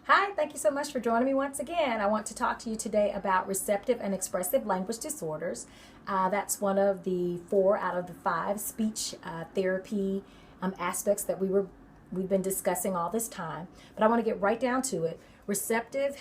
Hi, thank you so much for joining me once again. I want to talk to you today about receptive and expressive language disorders. That's one of the 4 out of the 5 speech therapy aspects that we've been discussing all this time. But I want to get right down to it. Receptive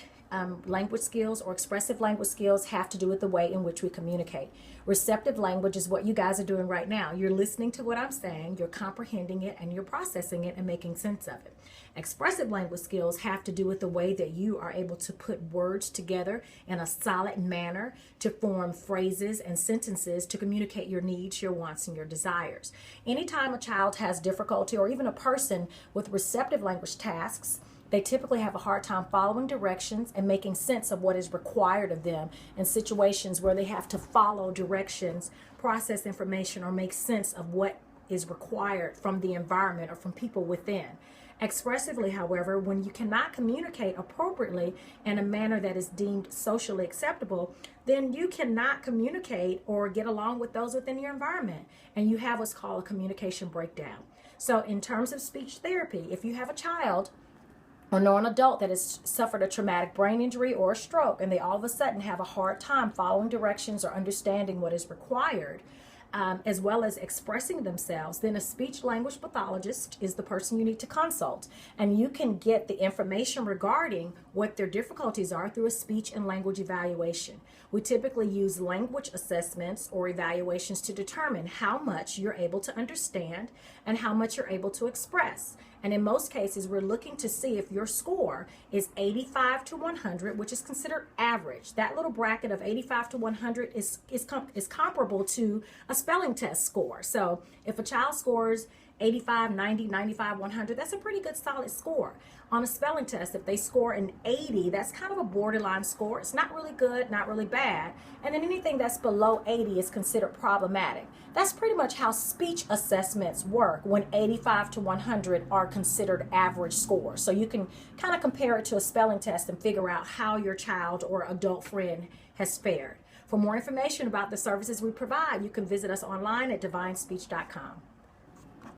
language skills or expressive language skills have to do with the way in which we communicate. Receptive language is what you guys are doing right now. You're listening to what I'm saying, you're comprehending it, and you're processing it and making sense of it. Expressive language skills have to do with the way that you are able to put words together in a solid manner to form phrases and sentences to communicate your needs, your wants, and your desires. Anytime a child has difficulty, or even a person with receptive language tasks, they typically have a hard time following directions and making sense of what is required of them in situations where they have to follow directions, process information, or make sense of what is required from the environment or from people within. Expressively, however, when you cannot communicate appropriately in a manner that is deemed socially acceptable, then you cannot communicate or get along with those within your environment, and you have what's called a communication breakdown. So in terms of speech therapy, if you have a child or know an adult that has suffered a traumatic brain injury or a stroke, and they all of a sudden have a hard time following directions or understanding what is required, as well as expressing themselves, then a speech language pathologist is the person you need to consult. And you can get the information regarding what their difficulties are through a speech and language evaluation. We typically use language assessments or evaluations to determine how much you're able to understand and how much you're able to express. And in most cases, we're looking to see if your score is 85 to 100, which is considered average. That little bracket of 85 to 100 is comparable to a spelling test score. So if a child scores 85, 90, 95, 100, that's a pretty good solid score. On a spelling test, if they score an 80, that's kind of a borderline score. It's not really good, not really bad. And then anything that's below 80 is considered problematic. That's pretty much how speech assessments work when 85 to 100 are considered average scores. So you can kind of compare it to a spelling test and figure out how your child or adult friend has fared. For more information about the services we provide, you can visit us online at divinespeech.com.